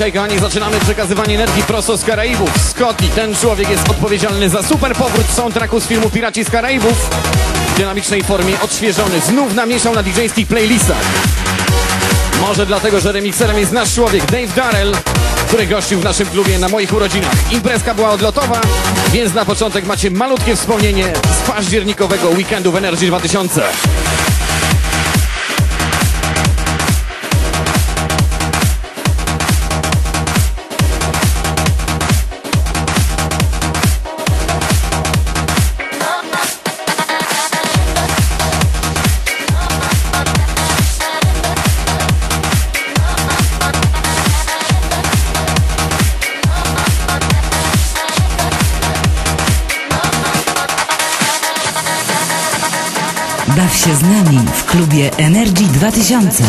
Okej, kochani, zaczynamy przekazywanie energii prosto z Karaibów. Scotty, ten człowiek jest odpowiedzialny za super powrót soundtracku z filmu Piraci z Karaibów. W dynamicznej formie, odświeżony, znów namieszał na DJ-skich playlistach. Może dlatego, że remikserem jest nasz człowiek Dave Darrell, który gościł w naszym klubie na moich urodzinach. Imprezka była odlotowa, więc na początek macie malutkie wspomnienie z październikowego weekendu w Energy 2000. Baw się z nami w klubie Energy 2000.